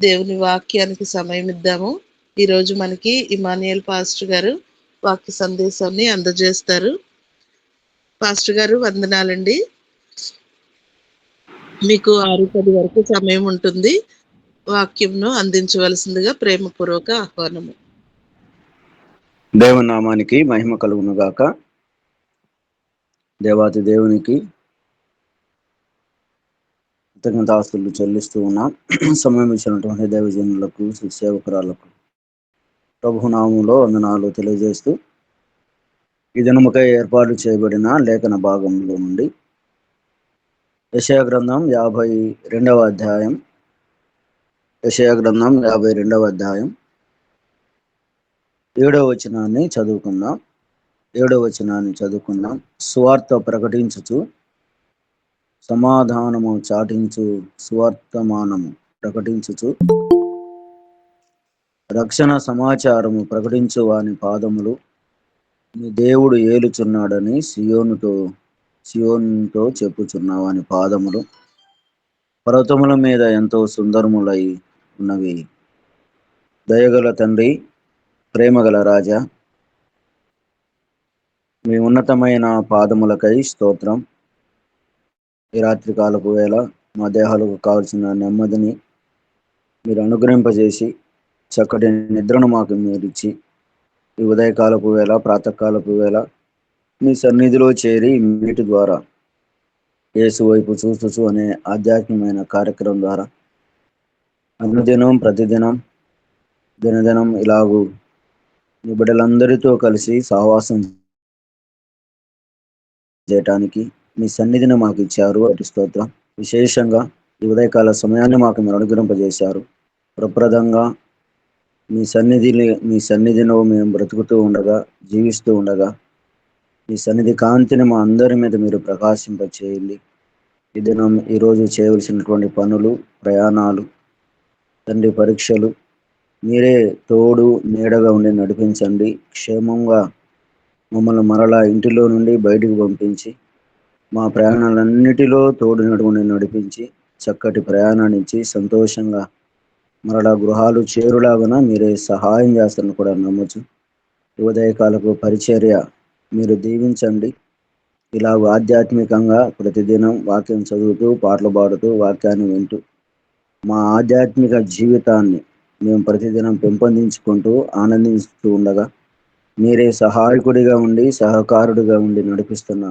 దేవుని వాక్యానికి సమయం ఇద్దాము. ఈరోజు మనకి ఇమానియల్ పాస్టర్ గారు వాక్య సందేశాన్ని అందజేస్తారు. పాస్టర్ గారు వందనాలండి. మీకు 6:10 వరకు సమయం ఉంటుంది. వాక్యంను అందించవలసిందిగా ప్రేమపూర్వక ఆహ్వానము. దేవుని నామానికి మహిమ కలుగును గాక. దేవాతి దేవునికి కృతజ్ఞతాస్తులు చెల్లిస్తూ ఉన్నాం. సమయం ఇచ్చినటువంటి దైవజనులకు, సేవకురాలకు ప్రభునామంలో వందనాలు తెలియజేస్తూ ఈ దినముకై ఏర్పాటు చేయబడిన లేఖన భాగంలో నుండి యెషయా గ్రంథం 52వ అధ్యాయం 7వ వచనాన్ని చదువుకుందాం. సువార్త ప్రకటించుచు సమాధానము చాటించు, సువర్తమానము ప్రకటించుచు రక్షణ సమాచారము ప్రకటించు వాని పాదములు నీ దేవుడు ఏలుచున్నాడని సియోనుతో చెప్పుచున్నావు అని పాదములు పర్వతముల మీద ఎంతో సుందరములై ఉన్నవి. దయగల తండ్రి, ప్రేమగల రాజా, మీ ఉన్నతమైన పాదములకై స్తోత్రం. ఈ రాత్రి కాలపు వేళ మా దేహాలకు కావలసిన నెమ్మదిని మీరు అనుగ్రహింపజేసి చక్కటి నిద్రను మాకు మీరిచ్చి ఈ ఉదయకాలపు వేళ, ప్రాతకాలపు వేళ మీ సన్నిధిలో చేరి మీటి ద్వారా యేసు వైపు చూస్తూ అనే ఆధ్యాత్మికమైన కార్యక్రమం ద్వారా అనుదినం, ప్రతిదినం, దినదినం ఇలాగూ మీ బిడ్డలందరితో కలిసి సహవాసం చేయటానికి మీ సన్నిధిని మాకు ఇచ్చారు. అటు స్తోత్రం. విశేషంగా ఈ ఉదయకాల సమయాన్ని మాకు మీరు అనుగ్రహింపజేశారు. ప్రప్రదంగా మీ సన్నిధిలో మేము బ్రతుకుతూ ఉండగా, జీవిస్తూ ఉండగా మీ సన్నిధి కాంతిని మా అందరి మీద మీరు ప్రకాశింపచేయండి. ఈ దినం ఈరోజు చేయవలసినటువంటి పనులు, ప్రయాణాలు, తండ్రి పరీక్షలు మీరే తోడు నీడగా ఉండి నడిపించండి. క్షేమంగా మమ్మల్ని మరలా ఇంటిలో నుండి బయటకు పంపించి మా ప్రయాణాలన్నిటిలో తోడు నడుగుని నడిపించి చక్కటి ప్రయాణాన్ని ఇచ్చి సంతోషంగా మరలా గృహాలు చేరులాగున మీరే సహాయం చేస్తారని కూడా నమ్మచ్చు. ఉదయకాలపు పరిచర్య మీరు దీవించండి. ఇలాగ ఆధ్యాత్మికంగా ప్రతిదినం వాక్యం చదువుతూ, పాటలు పాడుతూ, వాక్యాన్ని వింటూ మా ఆధ్యాత్మిక జీవితాన్ని మేము ప్రతిదినం పెంపొందించుకుంటూ ఆనందిస్తూ ఉండగా మీరే సహాయకుడిగా ఉండి, సహకారుడిగా ఉండి నడిపిస్తున్న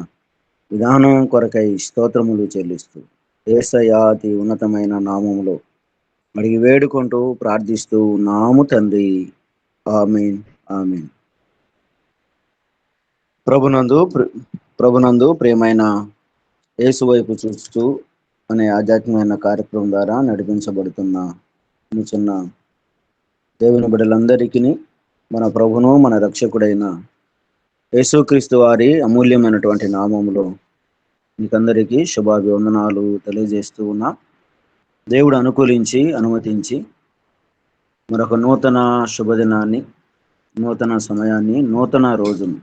విధానం కొరకై స్తోత్రములు చెల్లిస్తూ యేసయ్య అతి ఉన్నతమైన నామములో అడిగి వేడుకుంటూ ప్రార్థిస్తూ నాము తండ్రి. ఆమేన్, ఆమేన్. ప్రభునందు ప్రియమైన యేసు వైపు చూస్తూ అనే ఆధ్యాత్మికమైన కార్యక్రమం ద్వారా నడిపించబడుతున్న చిన్న దేవుని బిడ్డలందరికీ మన ప్రభును, మన రక్షకుడైన యేసుక్రీస్తు వారి అమూల్యమైనటువంటి నామములో మీకందరికీ శుభాభివందనాలు తెలియజేస్తూ ఉన్నా. దేవుడు అనుకూలించి, అనుమతించి మరొక నూతన శుభదినాన్ని, నూతన సమయాన్ని, నూతన రోజును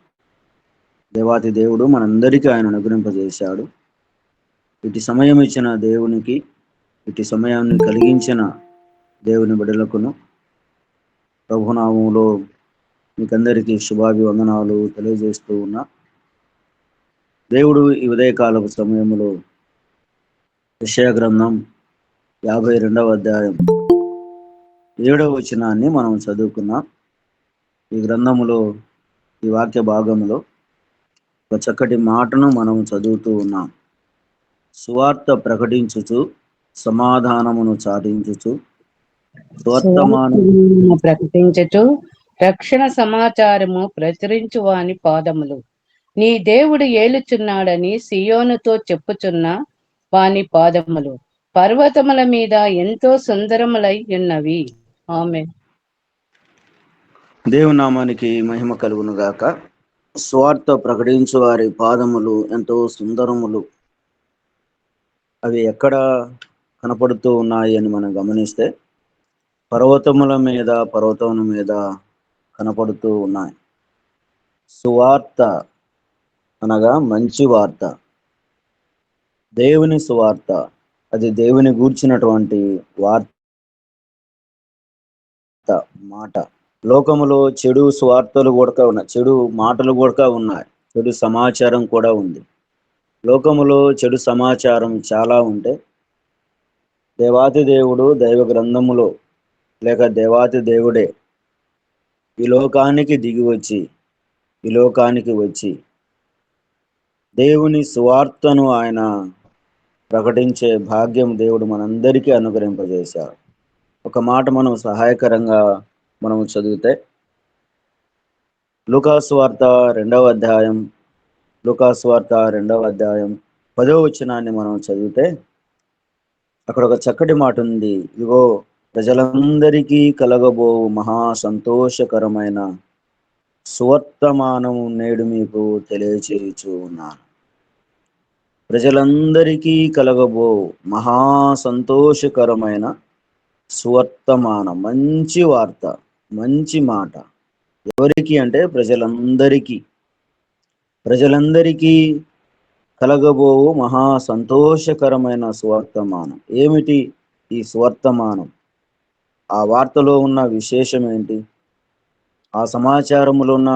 దేవాతి దేవుడు మనందరికీ ఆయన అనుగ్రహింపజేశాడు. ఇటు సమయం ఇచ్చిన దేవునికి, ఇటు సమయాన్ని కలిగించిన దేవుని బిడ్డలకును ప్రభునామంలో మీకందరికీ శుభాభివందనాలు తెలియజేస్తూ ఉన్నా. దేవుడు ఈ ఉదయకాలపు సమయంలో యెషయా గ్రంథం 52వ అధ్యాయం 7వ వచనాన్ని మనం చదువుకున్నాం. ఈ గ్రంథములో, ఈ వాక్య భాగంలో ఒక చక్కటి మాటను మనం చదువుతూ ఉన్నాం. సువార్త ప్రకటించుచు సమాధానమును చాటించుచు ప్రకటించుచు రక్షణ సమాచారము ప్రచురించు వాని పాదములు నీ దేవుడు ఏలుచున్నాడని సియోనుతో చెప్పుచున్న వాని పాదములు పర్వతముల మీద ఎంతో సుందరములై ఉన్నవి. ఆమేన్. దేవుని నామానికి మహిమ కలుగును గాక. స్వార్థ ప్రకటించు వారి పాదములు ఎంతో సుందరములు. అవి ఎక్కడ కనపడుతూ ఉన్నాయి అని మనం గమనిస్తే పర్వతముల మీద కనపడుతూ ఉన్నాయి. సువార్త అనగా మంచి వార్త, దేవుని సువార్త. అది దేవుని గూర్చినటువంటి వార్త. సువార్త మాట. లోకములో చెడు స్వార్థలు కూడా ఉన్నాయి, చెడు మాటలు కూడా ఉన్నాయి, చెడు సమాచారం కూడా ఉంది. లోకములో చెడు సమాచారం చాలా ఉంటే దేవాతి దేవుడు దైవ గ్రంథములో లేక దేవాతి దేవుడే ఈ లోకానికి దిగి వచ్చి ఈ లోకానికి వచ్చి దేవుని సువార్తను ఆయన ప్రకటించే భాగ్యం దేవుడు మనందరికీ అనుగ్రహింపజేశారు. ఒక మాట మనం సహాయకరంగా మనం చదివితే లూకాసు వార్త 2వ అధ్యాయం 10వ వచనాన్ని మనం చదివితే అక్కడ ఒక చక్కటి మాట ఉంది. ఇగో ప్రజలందరికీ కలగబో మహా సంతోషకరమైన సువర్తమానము నేడు మీకు తెలియచేయుచు ఉన్నాను. ప్రజలందరికీ కలగబో మహా సంతోషకరమైన సువర్తమానం, మంచి వార్త, మంచి మాట. ఎవరికి అంటే ప్రజలందరికీ కలగబోవు మహా సంతోషకరమైన సువర్తమానం. ఏమిటి ఈ సువర్తమానం? ఆ వార్తలో ఉన్న విశేషం ఏంటి? ఆ సమాచారంలో ఉన్న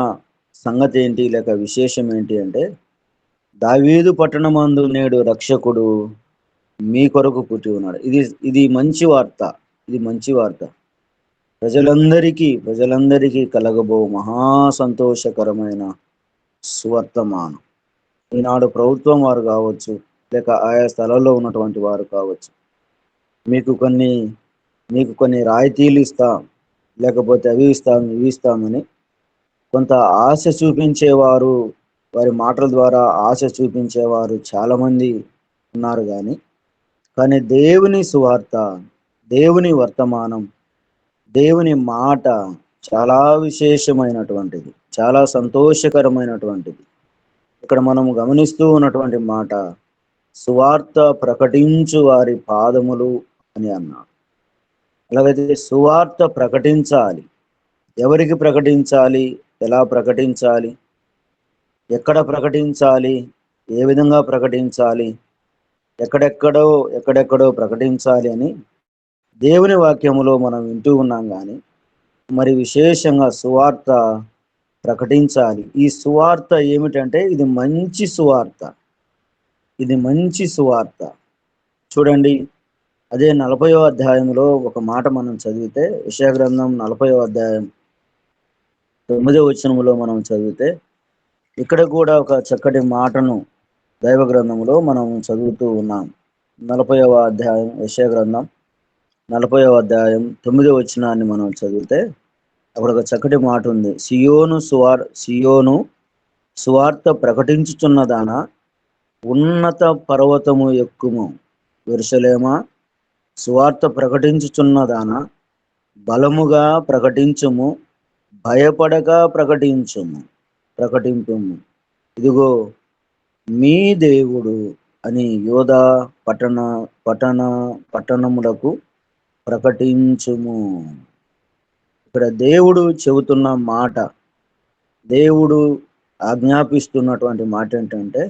సంగతి ఏంటి లేక విశేషం ఏంటి అంటే, దావీదు పట్టణమందు నేడు రక్షకుడు మీ కొరకు పుట్టి ఉన్నాడు. ఇది మంచి వార్త. ఇది మంచి వార్త. ప్రజలందరికీ కలగబో మహా సంతోషకరమైన సువర్తమానం. ఈనాడు ప్రభుత్వం వారు కావచ్చు, లేక ఆయా స్థలాల్లో ఉన్నటువంటి వారు కావచ్చు, మీకు కొన్ని రాయితీలు ఇస్తాం, లేకపోతే అవి ఇస్తామని కొంత ఆశ చూపించేవారు, వారి మాటల ద్వారా ఆశ చూపించేవారు చాలా మంది ఉన్నారు. కానీ దేవుని సువార్త, దేవుని వర్తమానం, దేవుని మాట చాలా విశేషమైనటువంటిది, చాలా సంతోషకరమైనటువంటిది. ఇక్కడ మనం గమనిస్తూ ఉన్నటువంటి మాట, సువార్త ప్రకటించు వారి పాదములు అని అన్నాడు. అలాగైతే సువార్త ప్రకటించాలి. ఎవరికి ప్రకటించాలి? ఎలా ప్రకటించాలి? ఎక్కడ ప్రకటించాలి? ఏ విధంగా ప్రకటించాలి? ఎక్కడెక్కడో ప్రకటించాలి అని దేవుని వాక్యములో మనం వింటూ ఉన్నాం. కానీ మరి విశేషంగా సువార్త ప్రకటించాలి. ఈ సువార్త ఏమిటంటే ఇది మంచి సువార్త. ఇది మంచి సువార్త. చూడండి, అదే 40వ అధ్యాయంలో ఒక మాట మనం చదివితే, యెషయా గ్రంథం 40వ అధ్యాయం 9వ వచనములో మనం చదివితే, ఇక్కడ కూడా ఒక చక్కటి మాటను దైవ గ్రంథంలో మనం చదువుతూ ఉన్నాం. 40వ అధ్యాయం యెషయా గ్రంథం 40వ అధ్యాయం 9వ వచనాన్ని మనం చదివితే అక్కడ ఒక చక్కటి మాట ఉంది. సియోను సువార్త ప్రకటించుచున్నదానా, ఉన్నత పర్వతము ఎక్కుము. యెరూషలేమా, సువార్త ప్రకటించుచున్నదానా, బలముగా ప్రకటించుము, భయపడక ప్రకటింపుము. ఇదిగో మీ దేవుడు అని యోధా పట్టణములకు ప్రకటించుము. ఇక్కడ దేవుడు చెబుతున్న మాట, దేవుడు ఆజ్ఞాపిస్తున్నటువంటి మాట ఏంటంటే,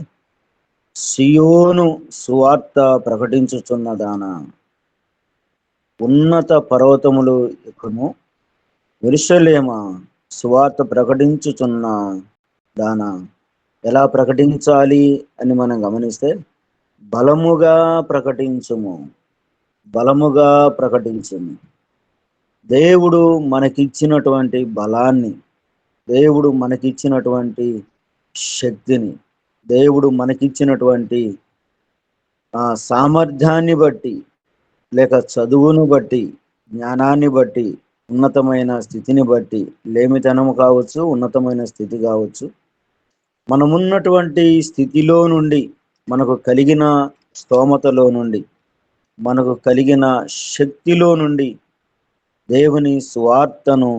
సియోను సువార్త ప్రకటించుచున్నదానా, ఉన్నత పర్వతములు ఎక్కుము. యెరూషలేమా, సువార్త ప్రకటించుచున్న దానా. ఎలా ప్రకటించాలి అని మనం గమనిస్తే, బలముగా ప్రకటించుము. దేవుడు మనకిచ్చినటువంటి బలాన్ని, దేవుడు మనకిచ్చినటువంటి శక్తిని, దేవుడు మనకిచ్చినటువంటి సామర్థ్యాన్ని బట్టి, లేక చదువును బట్టి, జ్ఞానాన్ని బట్టి, ఉన్నతమైన స్థితిని బట్టి, లేమితనము కావచ్చు, ఉన్నతమైన స్థితి కావచ్చు, మనమున్నటువంటి స్థితిలో నుండి, మనకు కలిగిన స్తోమతలో నుండి, మనకు కలిగిన శక్తిలో నుండి దేవుని సువార్తను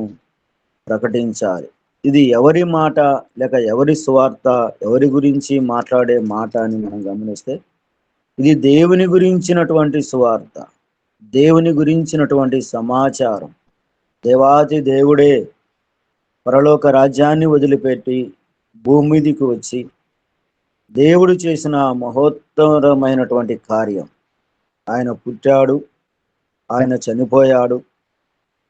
ప్రకటించాలి. ఇది ఎవరి మాట లేక ఎవరి సువార్త, ఎవరి గురించి మాట్లాడే మాట అని మనం గమనిస్తే, ఇది దేవుని గురించినటువంటి సువార్త, దేవుని గురించినటువంటి సమాచారం. దేవాతి దేవుడే పరలోక రాజ్యాన్ని వదిలిపెట్టి భూమి మీదికి వచ్చి దేవుడు చేసిన మహోత్తరమైనటువంటి కార్యం. ఆయన పుట్టాడు, ఆయన చనిపోయాడు,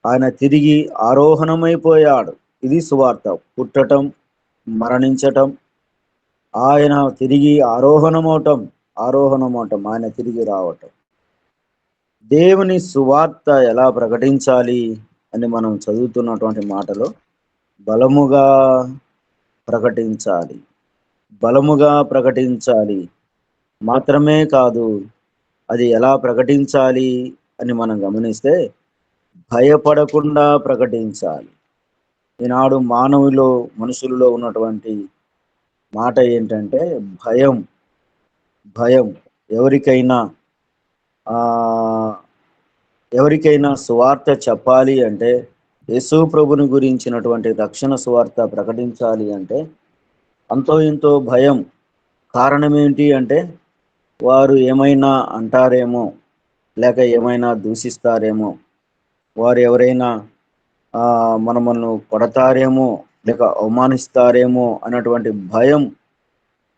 ఆయన తిరిగి ఆరోహణమైపోయాడు. ఇది సువార్త. పుట్టటం, మరణించటం, ఆయన తిరిగి ఆరోహణమవటం, ఆయన తిరిగి రావటం. దేవుని సువార్త ఎలా ప్రకటించాలి అని మనం చదువుతున్నటువంటి మాటలో బలముగా ప్రకటించాలి, బలముగా ప్రకటించాలి మాత్రమే కాదు, అది ఎలా ప్రకటించాలి అని మనం గమనిస్తే భయపడకుండా ప్రకటించాలి. ఈనాడు మనుషులలో ఉన్నటువంటి మాట ఏంటంటే భయం. భయం ఎవరికైనా సువార్త చెప్పాలి అంటే, యేసు ప్రభుని గురించినటువంటి రక్షణ సువార్త ప్రకటించాలి అంటే అంతో ఇంతో భయం. కారణం ఏంటి అంటే వారు ఏమైనా అంటారేమో, లేక ఏమైనా దూషిస్తారేమో, వారు ఎవరైనా మనల్ని కొడతారేమో, లేక అవమానిస్తారేమో అన్నటువంటి భయం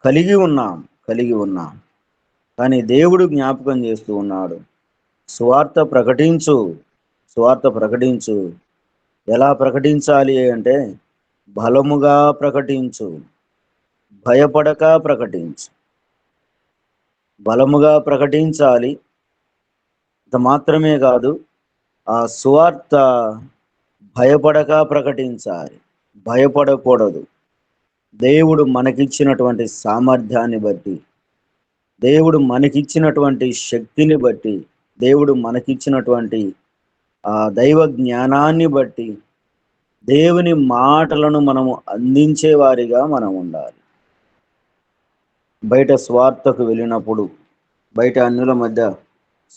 కలిగి ఉన్నాం. కానీ దేవుడు జ్ఞాపకం చేస్తూ ఉన్నాడు, సువార్త ప్రకటించు. ఎలా ప్రకటించాలి అంటే బలముగా ప్రకటించు, భయపడక ప్రకటించు. బలముగా ప్రకటించాలి. ఇది మాత్రమే కాదు, ఆ సువార్త భయపడక ప్రకటించాలి, భయపడకూడదు. దేవుడు మనకిచ్చినటువంటి సామర్థ్యాన్ని బట్టి, దేవుడు మనకిచ్చినటువంటి శక్తిని బట్టి, దేవుడు మనకిచ్చినటువంటి ఆ దైవ జ్ఞానాన్ని బట్టి దేవుని మాటలను మనము అందించే వారిగా మనం ఉండాలి. బయట స్వార్థకు వెళ్ళినప్పుడు, బయట అన్యుల మధ్య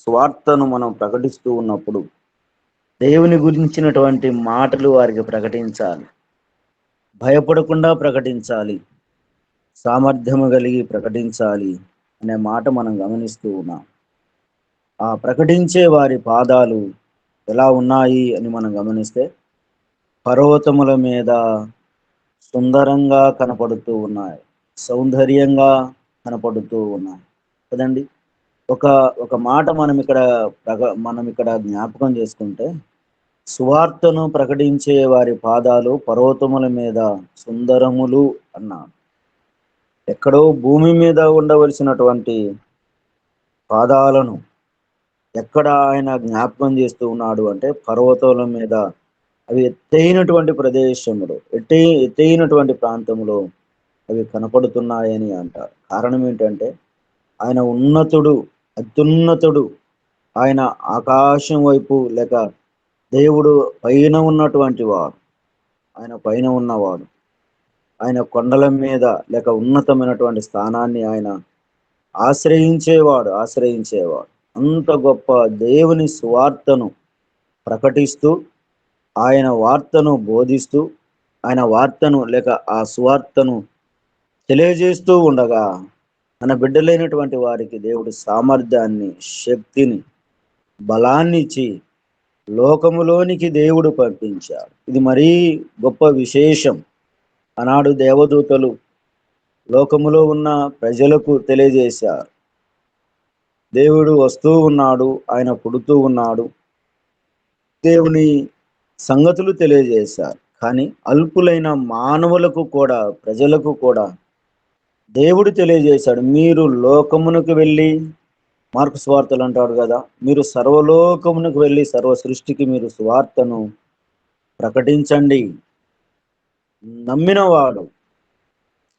స్వార్థను మనం ప్రకటిస్తూ ఉన్నప్పుడు దేవుని గురించినటువంటి మాటలు వారికి ప్రకటించాలి, భయపడకుండా ప్రకటించాలి, సామర్థ్యము కలిగి ప్రకటించాలి అనే మాట మనం గమనిస్తూ ఉన్నాం. ఆ ప్రకటించే వారి పాదాలు ఎలా ఉన్నాయి అని మనం గమనిస్తే పర్వతముల మీద సుందరంగా కనపడుతూ ఉన్నాయి, సౌందర్యంగా కనపడుతూ ఉన్నాయి కదండి. ఒక మాట మనం ఇక్కడ జ్ఞాపకం చేసుకుంటే, సువార్తను ప్రకటించే వారి పాదాలు పర్వతముల మీద సుందరములు అన్నాడు. ఎక్కడో భూమి మీద ఉండవలసినటువంటి పాదాలను ఎక్కడ ఆయన జ్ఞాపకం చేస్తూ ఉన్నాడు అంటే పర్వతాల మీద, అవి ఎత్తైనటువంటి ప్రదేశములు, ఎత్తైనటువంటి ప్రాంతంలో అవి కనపడుతున్నాయని అంటారు. కారణం ఏంటంటే ఆయన అత్యున్నతుడు. ఆయన ఆకాశం వైపు, లేక దేవుడు పైన ఉన్నటువంటి వాడు, ఆయన పైన ఉన్నవాడు. ఆయన కొండల మీద లేక ఉన్నతమైనటువంటి స్థానాన్ని ఆయన ఆశ్రయించేవాడు. అంత గొప్ప దేవుని సువార్తను ప్రకటిస్తూ, ఆయన వార్తను బోధిస్తూ, ఆయన వార్తను లేక ఆ సువార్తను తెలియజేస్తూ ఉండగా మన బిడ్డలైనటువంటి వారికి దేవుడు సామర్థ్యాన్ని, శక్తిని, బలాన్ని ఇచ్చి లోకములోనికి దేవుడు పంపించాడు. ఇది మరీ గొప్ప విశేషం. ఆనాడు దేవదూతలు లోకములో ఉన్న ప్రజలకు తెలియజేశారు, దేవుడు వస్తూ ఉన్నాడు, ఆయన పుడుతూ ఉన్నాడు, దేవుని సంగతులు తెలియజేశారు. కానీ అల్పులైన మానవులకు కూడా, ప్రజలకు కూడా దేవుడు తెలియజేశాడు, మీరు లోకమునకు వెళ్ళి, మార్కు సువార్తలు అంటాడు కదా, మీరు సర్వలోకమునకు వెళ్ళి సర్వ సృష్టికి మీరు సువార్తను ప్రకటించండి.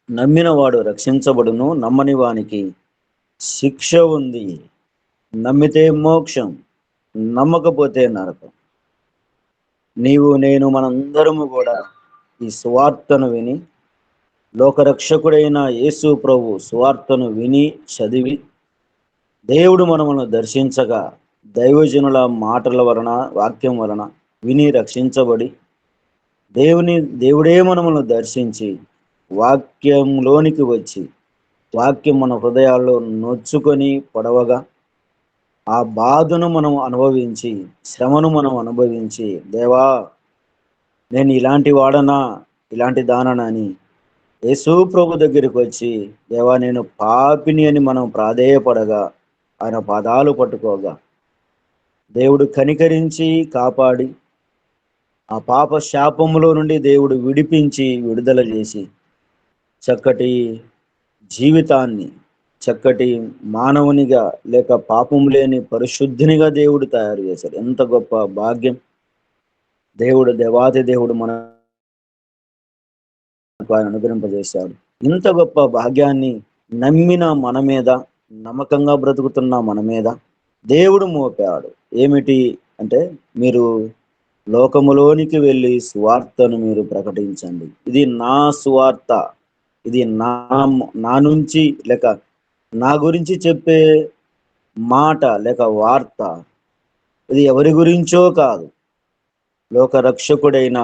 నమ్మినవాడు రక్షించబడును, నమ్మని వానికి శిక్ష ఉంది. నమ్మితే మోక్షం, నమ్మకపోతే నరకం. నీవు నేను మనందరము కూడా ఈ సువార్తను విని, లోకరక్షకుడైన యేసు ప్రభు సువార్తను విని చదివి, దేవుడు మనమును దర్శించగా, దైవజనుల మాటల వలన, వాక్యం వలన విని రక్షించబడి, దేవుడే మనమును దర్శించి వాక్యంలోనికి వచ్చి, వాక్యం మన హృదయాల్లో నొచ్చుకొని పొడవగా, ఆ బాధను మనం అనుభవించి, శ్రమను మనం అనుభవించి, దేవా నేను ఇలాంటి వాడనా, ఇలాంటి దానని యేసు ప్రభు దగ్గరికి వచ్చి, దేవా నేను పాపిని అని మనం ప్రాధేయపడగా, ఆయన పాదాలు పట్టుకోగా, దేవుడు కనికరించి కాపాడి ఆ పాప శాపములో నుండి దేవుడు విడిపించి విడుదల చేసి చక్కటి జీవితాన్ని, చక్కటి మానవునిగా లేక పాపం లేని పరిశుద్ధినిగా దేవుడు తయారు చేశాడు. ఎంత గొప్ప భాగ్యం! దేవాది దేవుడు మనకు ఆయన అనుగ్రహింపజేశాడు. ఇంత గొప్ప భాగ్యాన్ని నమ్మిన మన మీద, నమ్మకంగా బ్రతుకుతున్న మన మీద దేవుడు మోపాడు. ఏమిటి అంటే, మీరు లోకములోనికి వెళ్ళి సువార్తను మీరు ప్రకటించండి. ఇది నా సువార్త, ఇది నా నుంచి లేక నా గురించి చెప్పే మాట లేక వార్త. ఇది ఎవరి గురించో కాదు, లోక రక్షకుడైన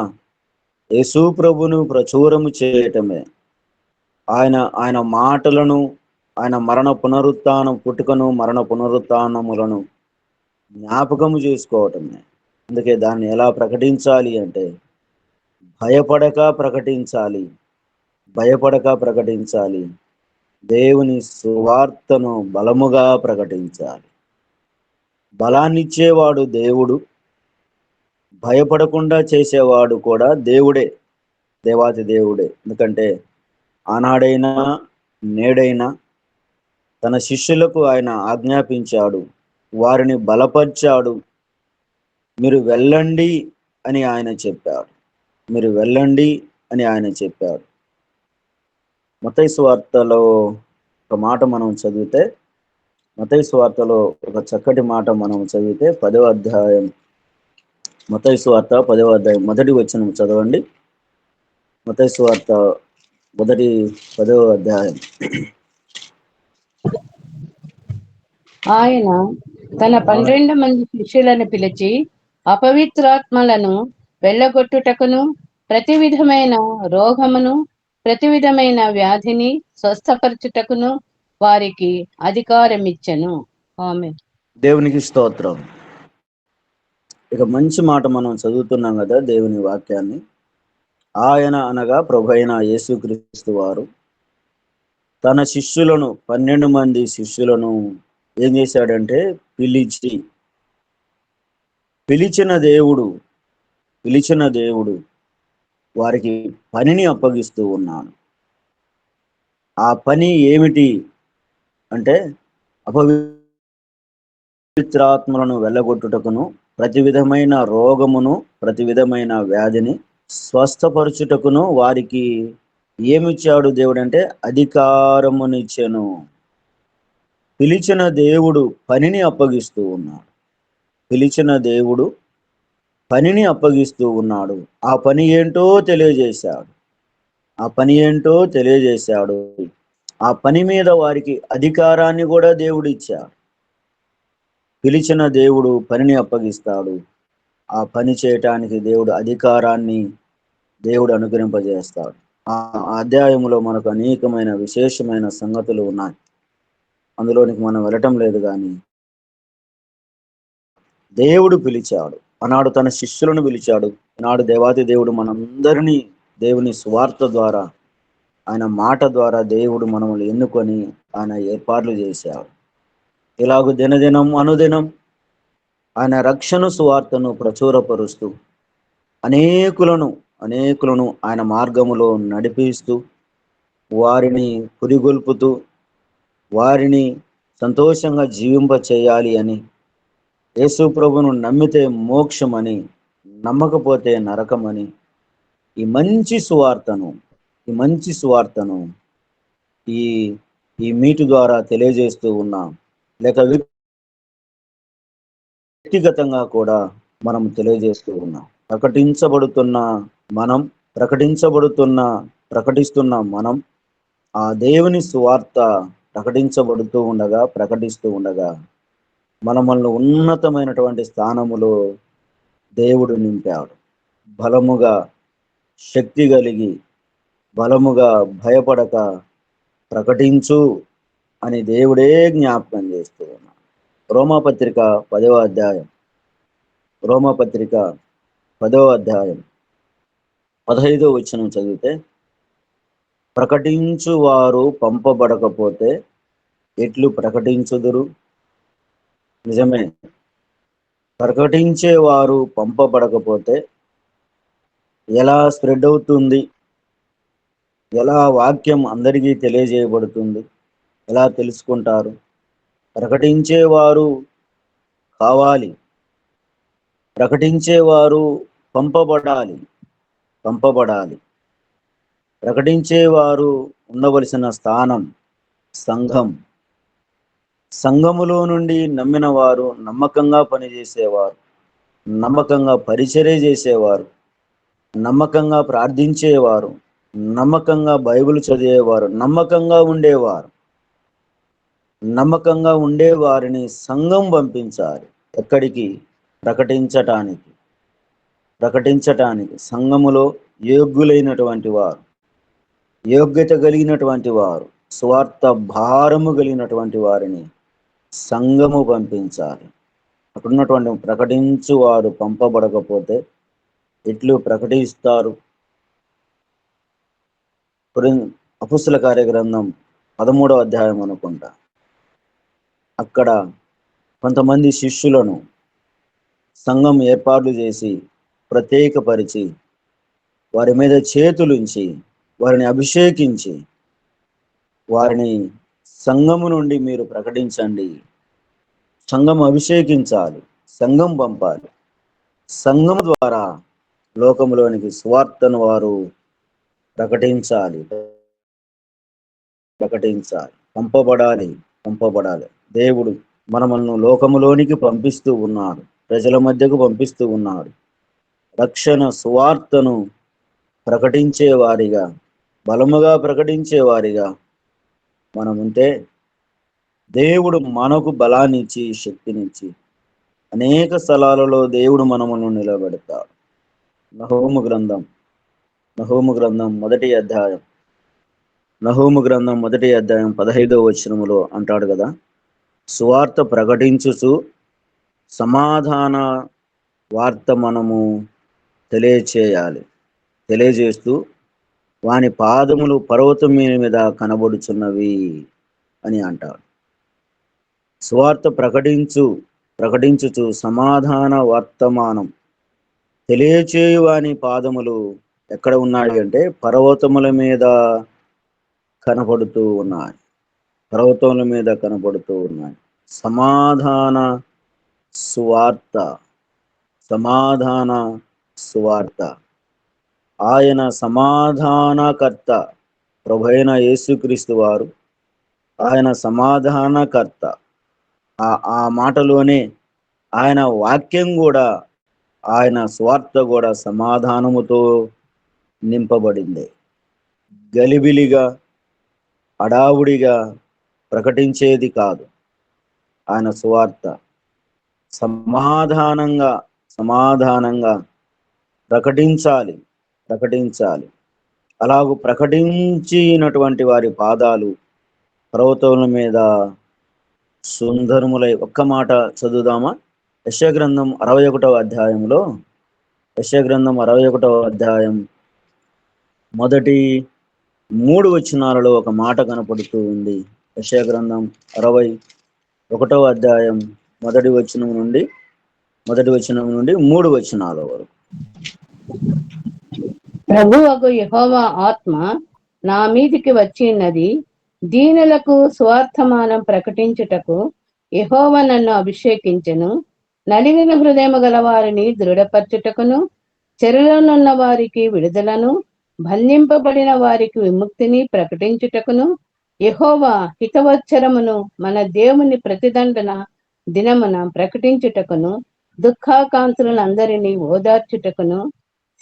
యేసు ప్రభును ప్రచురము చేయటమే. ఆయన మాటలను, ఆయన మరణ పునరుత్థానం, పుట్టుకను మరణ పునరుత్థానములను జ్ఞాపకము చేసుకోవటమే. అందుకే దాన్ని ఎలా ప్రకటించాలి అంటే, భయపడక ప్రకటించాలి, భయపడక ప్రకటించాలి. దేవుని సువార్తను బలముగా ప్రకటించాలి. బలాన్నిచ్చేవాడు దేవుడు, భయపడకుండా చేసేవాడు కూడా దేవుడే, దేవాతి దేవుడే. ఎందుకంటే ఆనాడైనా నేడైనా తన శిష్యులకు ఆయన ఆజ్ఞాపించాడు, వారిని బలపరిచాడు. మీరు వెళ్ళండి అని ఆయన చెప్పాడు, మీరు వెళ్ళండి అని ఆయన చెప్పాడు. మత్తయి సువార్తలో ఒక మాట మనం చదివితే, మత్తయి సువార్తలో ఒక చక్కటి మాట మనం చదివితే 10వ అధ్యాయం, మత్తయి సువార్త 10వ అధ్యాయం మొదటి వచనం చదవండి. మత్తయి సువార్త 10వ అధ్యాయం. ఆయన తన 12 మంది శిష్యులను పిలిచి అపవిత్రాత్మలను వెళ్ళగొట్టుటకును, ప్రతి విధమైన రోగమును, ప్రతి విధమైన వ్యాధిని స్వస్థపరచుటకును వారికి అధికారం ఇచ్చెను. ఆమేన్. దేవునికి స్తోత్రం. ఇక మంచి మాట మనం చదువుతున్నాం కదా దేవుని వాక్యాన్ని. ఆయన అనగా ప్రభువైన యేసుక్రీస్తు వారు తన శిష్యులను, 12 మంది శిష్యులను ఏం చేశాడంటే, పిలిచిన దేవుడు వారికి పనిని అప్పగిస్తూ ఉన్నాడు. ఆ పని ఏమిటి అంటే, అపవిత్రాత్మలను వెళ్ళగొట్టుటకును, ప్రతి విధమైన రోగమును, ప్రతి విధమైన వ్యాధిని స్వస్థపరచుటకును వారికి ఏమిచ్చాడు దేవుడు అంటే, అధికారమునిచ్చెను. పిలిచిన దేవుడు పనిని అప్పగిస్తూ ఉన్నాడు. పిలిచిన దేవుడు పనిని అప్పగిస్తూ ఉన్నాడు. ఆ పని ఏంటో తెలియజేశాడు. ఆ పని మీద వారికి అధికారాన్ని కూడా దేవుడు ఇచ్చాడు. పిలిచిన దేవుడు పనిని అప్పగిస్తాడు. ఆ పని చేయటానికి దేవుడు అధికారాన్ని దేవుడు అనుగ్రహింపజేస్తాడు. ఆ అధ్యాయంలో మనకు అనేకమైన విశేషమైన సంగతులు ఉన్నాయి. అందులోనికి మనం వెళ్ళటం లేదు, కానీ దేవుడు పిలిచాడు. ఆనాడు తన శిష్యులను పిలిచాడు. ఈనాడు దేవాది దేవుడు మనందరినీ దేవుని సువార్త ద్వారా, ఆయన మాట ద్వారా దేవుడు మనల్ని ఎన్నుకొని ఆయన ఏర్పాట్లు చేశాడు. ఇలాగూ దినదినం అనుదినం ఆయన రక్షణ సువార్తను ప్రచురపరుస్తూ అనేకులను ఆయన మార్గములో నడిపిస్తూ, వారిని పురిగొల్పుతూ, వారిని సంతోషంగా జీవింప చేయాలి అని, యేసు ప్రభును నమ్మితే మోక్షమని, నమ్మకపోతే నరకమని ఈ మంచి సువార్తను ఈ మీటు ద్వారా తెలియజేస్తూ ఉన్నాం. లేక వ్యక్తిగతంగా కూడా మనం తెలియజేస్తూ ఉన్నాం. ప్రకటిస్తున్న మనం ఆ దేవుని సువార్త ప్రకటిస్తూ ఉండగా మనల్ని ఉన్నతమైనటువంటి స్థానములో దేవుడు నింపాడు. బలముగా, శక్తి కలిగి, బలముగా భయపడక ప్రకటించు అని దేవుడే జ్ఞాపకం చేస్తూ ఉన్నాడు. రోమాపత్రిక 10వ అధ్యాయం 15వ వచనం చదివితే, ప్రకటించు వారు పంపబడకపోతే ఎట్లు ప్రకటించుదురు? నిజమే, ప్రకటించేవారు పంపబడకపోతే ఎలా స్ప్రెడ్ అవుతుంది, ఎలా వాక్యం అందరికీ తెలియజేయబడుతుంది, ఎలా తెలుసుకుంటారు? ప్రకటించేవారు కావాలి, ప్రకటించేవారు పంపబడాలి. ప్రకటించేవారు ఉండవలసిన స్థానం సంఘం. సంఘములో నుండి నమ్మిన వారు నమ్మకంగా పనిచేసేవారు, నమ్మకంగా పరిచర్య చేసేవారు, నమ్మకంగా ప్రార్థించేవారు, నమ్మకంగా బైబిల్ చదివేవారు, నమ్మకంగా ఉండేవారిని సంఘం పంపించాలి. ఎక్కడికి? ప్రకటించటానికి. సంఘములో యోగ్యత కలిగినటువంటి వారు, స్వార్థ భారము కలిగినటువంటి వారిని సంఘము పంపించాలి. అక్కడున్నటువంటి ప్రకటించు వారు పంపబడకపోతే ఎట్లు ప్రకటిస్తారు? అపుస్తల కార్యగ్రంథం 13వ అధ్యాయం అనుకుంటా, అక్కడ కొంతమంది శిష్యులను సంఘం ఏర్పాట్లు చేసి ప్రత్యేకపరిచి వారి మీద చేతులుంచి వారిని అభిషేకించి వారిని సంఘము నుండి మీరు ప్రకటించండి, సంఘం అభిషేకించాలి, సంఘం పంపాలి. సంఘం ద్వారా లోకములోనికి సువార్తను వారు ప్రకటించాలి. పంపబడాలి. దేవుడు మనలను లోకములోనికి పంపిస్తూ ఉన్నాడు, ప్రజల మధ్యకు పంపిస్తూ ఉన్నాడు. రక్షణ సువార్తను ప్రకటించేవారిగా, బలముగా ప్రకటించేవారిగా మనముంటే దేవుడు మనకు బలాన్నిచ్చి శక్తినిచ్చి అనేక స్థలాలలో దేవుడు మనమును నిలబెడతాడు. నహూము గ్రంథం మొదటి అధ్యాయం 15వ వచనములో అంటాడు కదా, సువార్త ప్రకటించుచు సమాధాన వార్త మనము తెలియజేస్తూ వాని పాదములు పర్వతం మీద కనబడుచున్నవి అని అంటాడు. సువార్త ప్రకటించుచు సమాధాన వర్తమానం తెలియచేయు వాని పాదములు ఎక్కడ ఉన్నాయి అంటే పర్వతముల మీద కనపడుతూ ఉన్నాయి. సమాధాన సువార్త. ఆయన సమాధానకర్త, ప్రభువైన యేసుక్రీస్తు వారు ఆయన సమాధానకర్త. ఆ మాటలోనే ఆయన వాక్యం కూడా, ఆయన స్వార్థ కూడా సమాధానముతో నింపబడింది. గలిబిలిగా అడావుడిగా ప్రకటించేది కాదు. ఆయన సువార్త సమాధానంగా ప్రకటించాలి. అలాగూ ప్రకటించినటువంటి వారి పాదాలు పర్వతముల మీద సుందరములై. ఒక్క మాట చదువుదామా? యెషయా గ్రంథం 61వ అధ్యాయం మొదటి 3 వచనాలలో ఒక మాట కనపడుతూ ఉంది. యెషయా గ్రంథం 61వ అధ్యాయం మొదటి వచనం నుండి 3 వచనాల వరకు. ప్రభువగు యెహోవా ఆత్మ నా మీదికి వచ్చినది, దీనులకు స్వార్థమానం ప్రకటించుటకు యెహోవా నన్ను అభిషేకించెను. నలిగిన హృదయము గల వారిని దృఢపరచుటకును, చెరలోనున్న వారికి విడుదలను, బంధింపబడిన వారికి విముక్తిని ప్రకటించుటకును, యెహోవా హితవత్సరమును మన దేవుని ప్రతిదండన దినమున ప్రకటించుటకును, దుఃఖాకాంతులందరినీ ఓదార్చుటకును,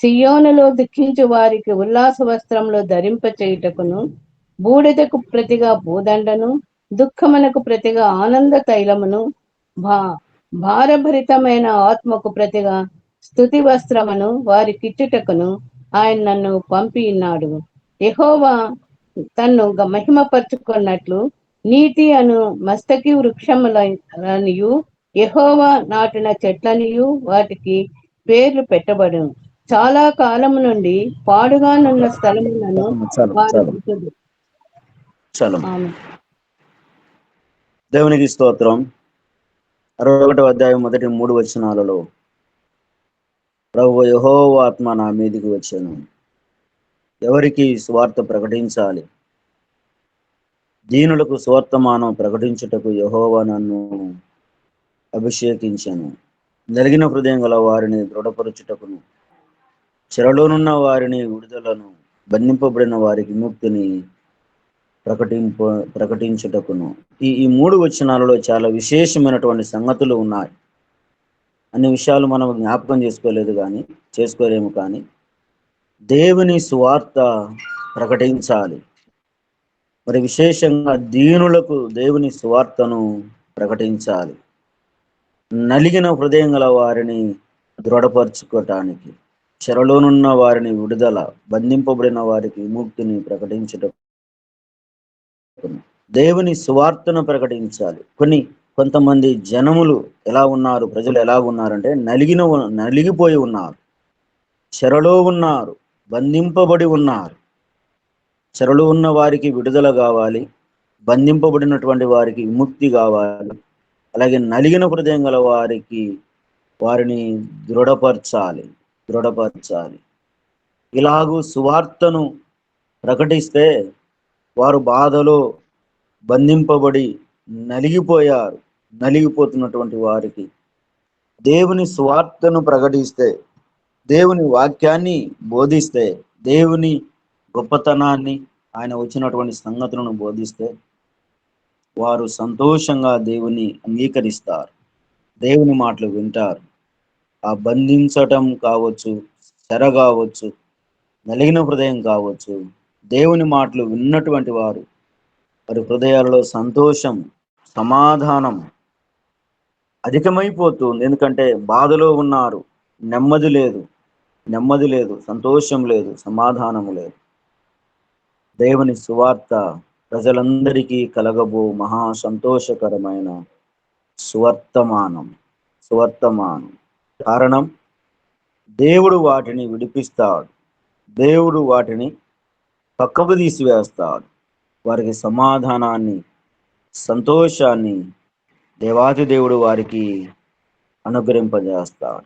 సియోనులో దుఃఖించు వారికి ఉల్లాస వస్త్రంలో ధరింప చేయుటకును, బూడిదకు ప్రతిగా భూదండను, దుఃఖమునకు ప్రతిగా ఆనంద తైలమును, భారభరితమైన ఆత్మకు ప్రతిగా స్తుతి వస్త్రమును వారికిచ్చుటకును ఆయన నన్ను పంపి ఉన్నాడు. యెహోవా తన్ను మహిమపరుచుకున్నట్లు నీతి అను మస్తకి వృక్షములనియు యెహోవా నాటిన చెట్లనియు వాటికి పేర్లు పెట్టబడును. చాలా కాలము నుండి పాడుగానున్న స్థలములను దేవునికి స్తోత్రం. 61వ అధ్యాయం మొదటి 3 వచనాలలో ప్రభువు యెహోవా ఆత్మ నా మీదికి వచ్చెను. ఎవరికి సువార్త ప్రకటించాలి? దీనులకు సువర్తమానం ప్రకటించుటకు యెహోవా నన్ను అభిషేకించెను. నలిగిన హృదయం గల వారిని దృఢపరచుటకును, చెరలోనున్న వారిని విడుదలను, బంధింపబడిన వారికి విముక్తిని ప్రకటించుటకును. ఈ 3 వచనాలలో చాలా విశేషమైనటువంటి సంగతులు ఉన్నాయి. అన్ని విషయాలు మనం జ్ఞాపకం చేసుకోలేము కానీ దేవుని సువార్త ప్రకటించాలి. మరి విశేషంగా దీనులకు దేవుని సువార్తను ప్రకటించాలి. నలిగిన హృదయం గల వారిని దృఢపరచుకోవటానికి, చెరలోనున్న వారిని విడుదల, బంధింపబడిన వారికి విముక్తిని ప్రకటించుటకు దేవుని సువార్తను ప్రకటించాలి. కొంతమంది జనములు ఎలా ఉన్నారు, ప్రజలు ఎలా ఉన్నారంటే నలిగిపోయి ఉన్నారు, చెరలో ఉన్నారు, బంధింపబడి ఉన్నారు. చెరలో ఉన్న వారికి విడుదల కావాలి, బంధింపబడినటువంటి వారికి విముక్తి కావాలి. అలాగే నలిగిన హృదయం గల వారిని దృఢపరచాలి. ఇలాగూ సువార్తను ప్రకటిస్తే వారు బాధలో బంధింపబడి నలిగిపోతున్నటువంటి వారికి దేవుని సువార్తను ప్రకటిస్తే, దేవుని వాక్యాన్ని బోధిస్తే, దేవుని గొప్పతనాన్ని, ఆయన వచ్చినటువంటి సంగతులను బోధిస్తే వారు సంతోషంగా దేవుని అంగీకరిస్తారు, దేవుని మాటలు వింటారు. ఆ బంధించటం కావచ్చు, చెర కావచ్చు, నలిగిన హృదయం కావచ్చు, దేవుని మాటలు విన్నటువంటి వారి హృదయాలలో సంతోషం, సమాధానం అధికమైపోతుంది. ఎందుకంటే బాధలో ఉన్నారు, నెమ్మది లేదు, సంతోషం లేదు, సమాధానం లేదు. దేవుని సువార్త ప్రజలందరికీ కలగబో మహా సంతోషకరమైన సువర్తమానం. కారణం, దేవుడు వాటిని విడిపిస్తాడు, దేవుడు వాటిని పక్కకు తీసివేస్తాడు. వారికి సమాధానాన్ని, సంతోషాన్ని దేవాది దేవుడు వారికి అనుగ్రహింపజేస్తాడు.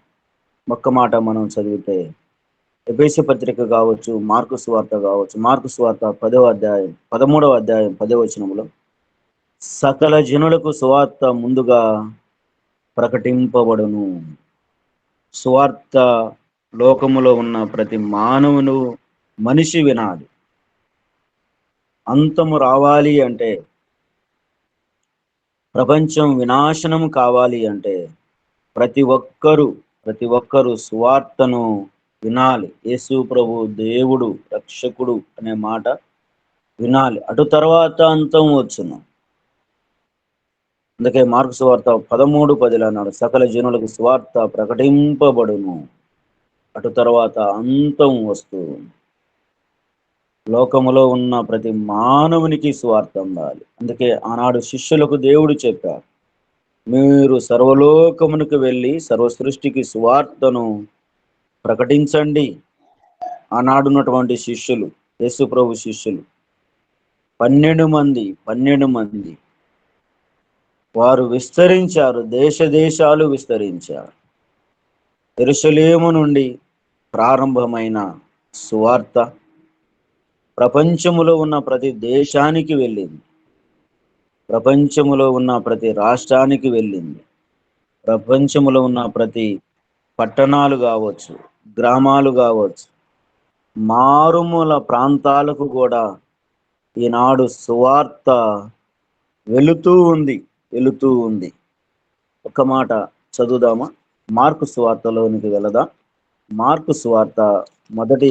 ఒక్క మాట మనం చదివితే ఎఫెసీ పత్రిక కావచ్చు, మార్కు సువార్త కావచ్చు, మార్కు సువార్త 13వ అధ్యాయం 10వ వచనంలో సకల జనులకు సువార్త ముందుగా ప్రకటింపబడును. సువార్త లోకములో ఉన్న ప్రతి మానవును, మనిషి వినాలి. అంతము రావాలి అంటే, ప్రపంచం వినాశనం కావాలి అంటే ప్రతి ఒక్కరు సువార్తను వినాలి. యేసు ప్రభు దేవుడు, రక్షకుడు అనే మాట వినాలి. అటు తర్వాత అంతం వచ్చును. అందుకే మార్కు సువార్త 13:10 అన్నాడు, సకల జనులకు సువార్త ప్రకటింపబడును, అటు తర్వాత అంతం వస్తుంది. లోకములో ఉన్న ప్రతి మానవునికి సువార్త అందాలి. అందుకే ఆనాడు శిష్యులకు దేవుడు చెప్పారు, మీరు సర్వలోకమునికి వెళ్ళి సర్వ సృష్టికి సువార్తను ప్రకటించండి. ఆనాడున్నటువంటి శిష్యులు, యేసు ప్రభు శిష్యులు 12 మంది వారు విస్తరించారు, దేశాలు విస్తరించారు. యెరూషలేము నుండి ప్రారంభమైన సువార్త ప్రపంచములో ఉన్న ప్రతి దేశానికి వెళ్ళింది, ప్రపంచములో ఉన్న ప్రతి రాష్ట్రానికి వెళ్ళింది, ప్రపంచములో ఉన్న ప్రతి పట్టణాలు కావచ్చు, గ్రామాలు కావచ్చు, మారుమూల ప్రాంతాలకు కూడా ఈనాడు సువార్త వెళుతూ ఉంది. ఒక మాట చదువుదామా? మార్కు సువార్తలోనికి వెళదాం. మార్కు సువార్త మొదటి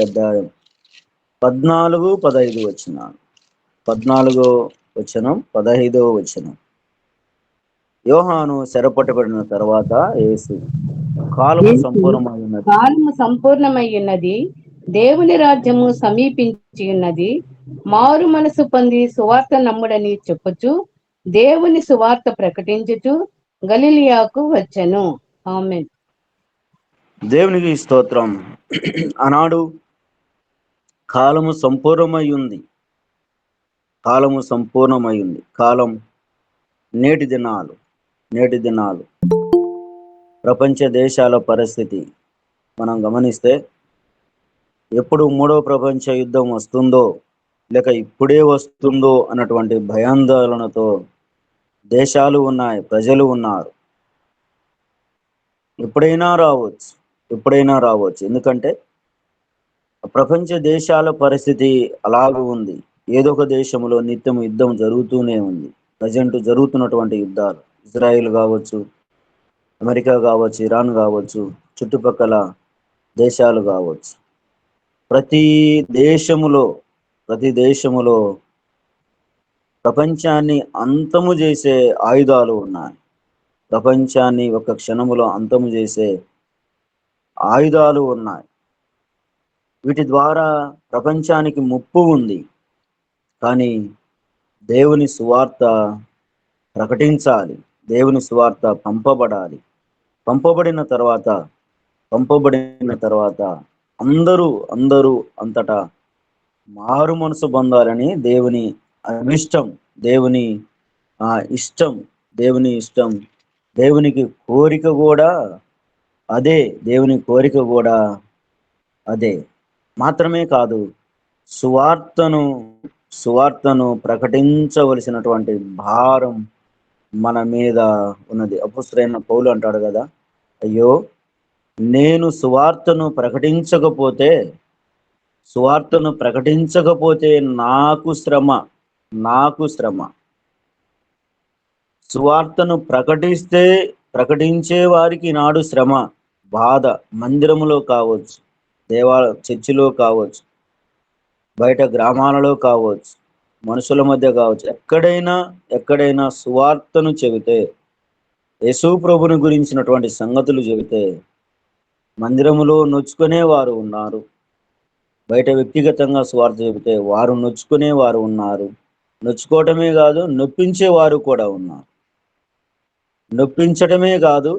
అధ్యాయం 14-15 వచనాలు. 14వ వచనం, 15వ వచనం. యోహాను చెరపట్టబడిన తర్వాత యేసు, కాలము సంపూర్ణమై ఉన్నది, దేవుని రాజ్యము సమీపించి ఉన్నది, మారు మనసు పొంది సువార్త నమ్ముడని చెప్పుచు దేవుని సువార్త ప్రకటించుచు గలిలియాకు వచ్చెను. ఆమేన్. దేవునికి స్తోత్రం. ఆనాడు కాలము సంపూర్ణమై ఉంది. కాలం నేటి దినాలు. ప్రపంచ దేశాల పరిస్థితి మనం గమనిస్తే ఎప్పుడు మూడో ప్రపంచ యుద్ధం వస్తుందో లేక ఇప్పుడే వస్తుందో అన్నటువంటి భయాందోళనతో దేశాలు ఉన్నాయి, ప్రజలు ఉన్నారు. ఎప్పుడైనా రావచ్చు, ఎప్పుడైనా రావచ్చు. ఎందుకంటే ప్రపంచ దేశాల పరిస్థితి అలాగూ ఉంది. ఏదో ఒక దేశంలో నిత్యం యుద్ధం జరుగుతూనే ఉంది. ప్రజెంట్ జరుగుతున్నటువంటి యుద్ధాలు ఇజ్రాయిల్ కావచ్చు, అమెరికా కావచ్చు, ఇరాన్ కావచ్చు, చుట్టుపక్కల దేశాలు కావచ్చు, ప్రతి దేశములో ప్రపంచాన్ని అంతము చేసే ఆయుధాలు ఉన్నాయి. ప్రపంచాన్ని ఒక క్షణములో అంతము చేసే ఆయుధాలు ఉన్నాయి. వీటి ద్వారా ప్రపంచానికి ముప్పు ఉంది. కానీ దేవుని సువార్త ప్రకటించాలి, దేవుని సువార్త పంపబడాలి. పంపబడిన తర్వాత అందరూ అంతటా మారు మనసు పొందాలని దేవుని అభిష్టం, దేవుని ఇష్టం, దేవునికి కోరిక కూడా అదే. దేవుని కోరిక కూడా అదే. మాత్రమే కాదు, సువార్తను ప్రకటించవలసినటువంటి భారం మన మీద ఉన్నది. అపొస్తలుడైన పౌలు అంటాడు కదా, అయ్యో నేను సువార్తను ప్రకటించకపోతే నాకు శ్రమ. సువార్తను ప్రకటించే వారికి నాడు శ్రమ, బాధ. మందిరములో కావచ్చు, చర్చిలో కావచ్చు, బయట గ్రామాలలో కావచ్చు, మనుషుల మధ్య కావచ్చు, ఎక్కడైనా సువార్తను చెబితే, యేసు ప్రభుని గురించినటువంటి సంగతులు చెబితే మందిరములో నొచ్చుకునే వారు ఉన్నారు, బయట వ్యక్తిగతంగా సువార్త చెబితే వారు నొచ్చుకునే వారు ఉన్నారు. నొచ్చుకోవటమే కాదు, నొప్పించేవారు కూడా ఉన్నారు. నొప్పించటమే కాదు,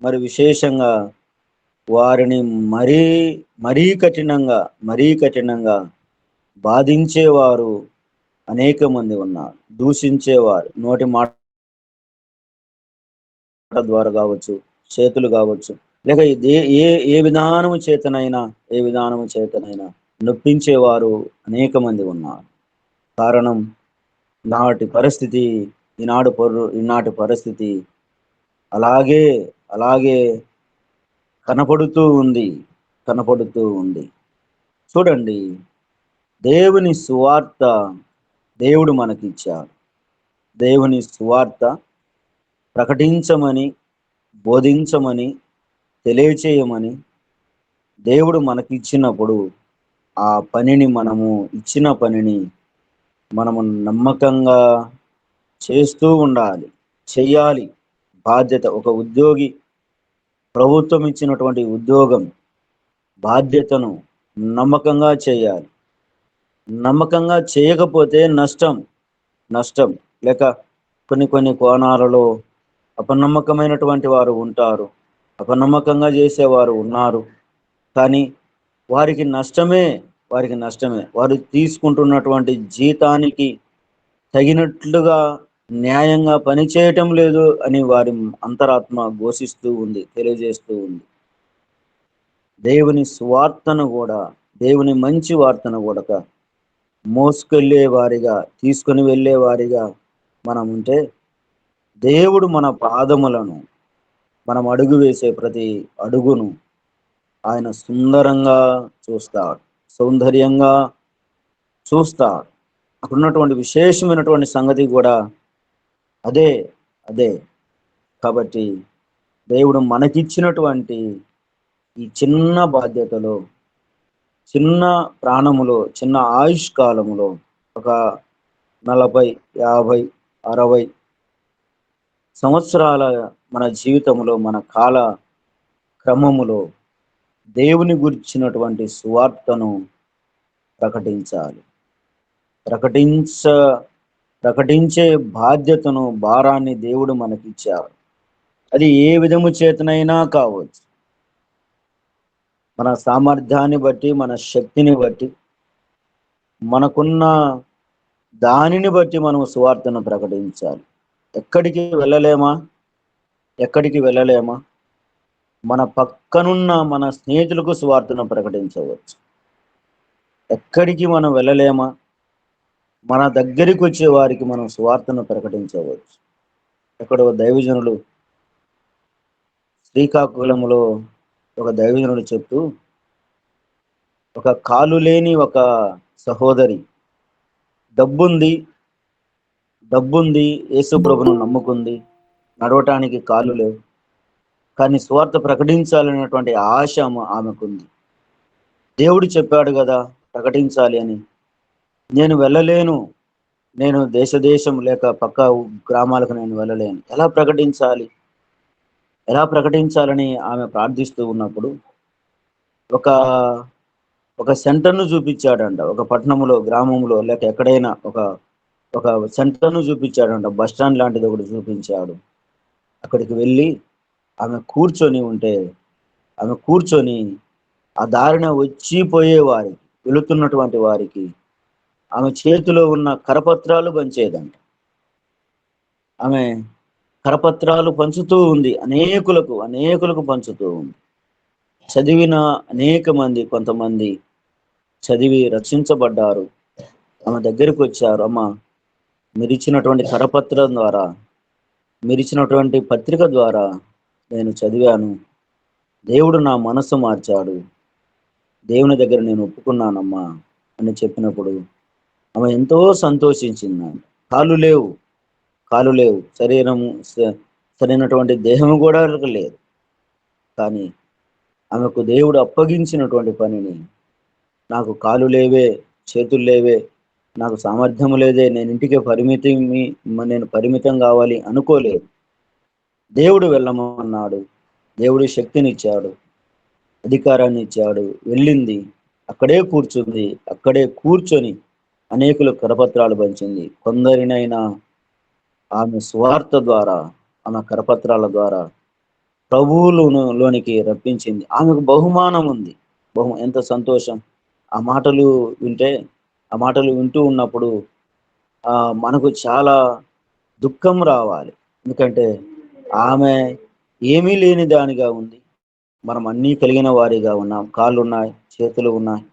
మరి విశేషంగా వారిని మరీ కఠినంగా బాధించేవారు అనేక మంది ఉన్నారు. దూషించేవారు నోటి మాట ద్వారా కావచ్చు, చేతులు కావచ్చు, లేక ఏ విధానము చేతనైనా నొప్పించేవారు అనేక మంది ఉన్నారు. కారణం ఈనాటి పరిస్థితి అలాగే కనపడుతూ ఉంది. చూడండి, దేవుని సువార్త దేవుడు మనకిచ్చాడు. దేవుని సువార్త ప్రకటించమని, బోధించమని, తెలియచేయమని దేవుడు మనకిచ్చినప్పుడు ఆ పనిని ఇచ్చిన పనిని మనము నమ్మకంగా చేస్తూ ఉండాలి, చెయ్యాలి. బాధ్యత. ఒక ఉద్యోగి ప్రభుత్వం ఇచ్చినటువంటి ఉద్యోగం బాధ్యతను నమ్మకంగా చేయాలి. నమ్మకంగా చేయకపోతే నష్టం. లేక కొన్ని కోణాలలో అపనమ్మకమైనటువంటి వారు ఉంటారు, అపనమ్మకంగా చేసేవారు ఉన్నారు. కానీ వారికి నష్టమే. వారు తీసుకుంటున్నటువంటి జీతానికి తగినట్లుగా న్యాయంగా పనిచేయటం లేదు అని వారి అంతరాత్మ ఘోషిస్తూ ఉంది, తెలియజేస్తూ ఉంది. దేవుని సువార్తను కూడా, దేవుని మంచి వార్తను కూడా మోసుకెళ్ళే వారిగా, తీసుకుని వెళ్ళే వారిగా మనం ఉంటే దేవుడు మన పాదములను, మనం అడుగు వేసే ప్రతి అడుగును ఆయన సౌందర్యంగా చూస్తాడు. అక్కడ ఉన్నటువంటి విశేషమైనటువంటి సంగతి కూడా అదే. కాబట్టి దేవుడు మనకిచ్చినటువంటి ఈ చిన్న బాధ్యతలో, చిన్న ప్రాణములో, చిన్న ఆయుష్ కాలములో, ఒక 40, 50, 60 సంవత్సరాల మన జీవితంలో, మన కాల క్రమములో దేవుని గురించినటువంటి సువార్తను ప్రకటించాలి. ప్రకటించే బాధ్యతను, భారాన్ని దేవుడు మనకిచ్చాడు. అది ఏ విధము చేతనైనా కావచ్చు. మన సామర్థ్యాన్ని బట్టి, మన శక్తిని బట్టి, మనకున్న దానిని బట్టి మనం సువార్తను ప్రకటించాలి. ఎక్కడికి వెళ్ళలేమా? మన పక్కనున్న మన స్నేహితులకు సువార్తను ప్రకటించవచ్చు. ఎక్కడికి మనం వెళ్ళలేమా, మన దగ్గరికి వచ్చే వారికి మనం సువార్తను ప్రకటించవచ్చు. ఎక్కడో దైవజనులు శ్రీకాకుళంలో ఒక దైవజనుడు చెప్తూ, ఒక కాలు లేని ఒక సహోదరి డబ్బుంది యేసు ప్రభును నమ్ముకుంది, నడవటానికి కాళ్ళు లేవు, కానీ సువార్త ప్రకటించాలనేటువంటి ఆశ ఆమెకుంది. దేవుడు చెప్పాడు కదా ప్రకటించాలి అని. నేను వెళ్ళలేను, నేను దేశం లేక పక్క గ్రామాలకు నేను వెళ్ళలేను, ఎలా ప్రకటించాలని ఆమె ప్రార్థిస్తూ ఉన్నప్పుడు ఒక ఒక సెంటర్ను చూపించాడంట. ఒక పట్టణంలో, గ్రామంలో లేక ఎక్కడైనా ఒక సెంటర్ను చూపించాడంట. బస్ స్టాండ్ లాంటిది ఒకటి చూపించాడు. అక్కడికి వెళ్ళి ఆమె కూర్చొని ఆ దారిన వచ్చిపోయే వారికి, వెళుతున్నటువంటి వారికి ఆమె చేతిలో ఉన్న కరపత్రాలు పంచేదంట. ఆమె కరపత్రాలు పంచుతూ ఉంది, అనేకులకు పంచుతూ ఉంది. చదివిన అనేక మంది, కొంతమంది చదివి రక్షించబడ్డారు. ఆమె దగ్గరికి వచ్చారు. అమ్మ, మీరు ఇచ్చినటువంటి కరపత్రం ద్వారా, మీరు ఇచ్చినటువంటి పత్రిక ద్వారా నేను చదివాను, దేవుడు నా మనసు మార్చాడు, దేవుని దగ్గర నేను ఒప్పుకున్నానమ్మా అని చెప్పినప్పుడు ఆమె ఎంతో సంతోషించిందండి. కాలు లేవు, సరైనటువంటి దేహము కూడా లేదు, కానీ ఆమెకు దేవుడు అప్పగించినటువంటి పనిని, నాకు కాలు లేవే, చేతులు లేవే, నాకు సామర్థ్యం లేదే, నేను పరిమితం కావాలి అనుకోలేదు. దేవుడు వెళ్ళమన్నాడు, దేవుడు శక్తినిచ్చాడు, అధికారాన్ని ఇచ్చాడు. వెళ్ళింది, అక్కడే కూర్చొని అనేకులు కరపత్రాలు పంచింది. కొందరినైనా ఆమె స్వార్థ ద్వారా, ఆమె కరపత్రాల ద్వారా ప్రభువులోనికి రప్పించింది. ఆమెకు బహుమానం ఉంది. ఎంత సంతోషం! ఆ మాటలు వింటూ ఉన్నప్పుడు మనకు చాలా దుఃఖం రావాలి. ఎందుకంటే ఆమె ఏమీ లేని దానిగా ఉంది, మనం అన్నీ కలిగిన వారిగా ఉన్నాం. కాళ్ళు ఉన్నాయి, చేతులు ఉన్నాయి,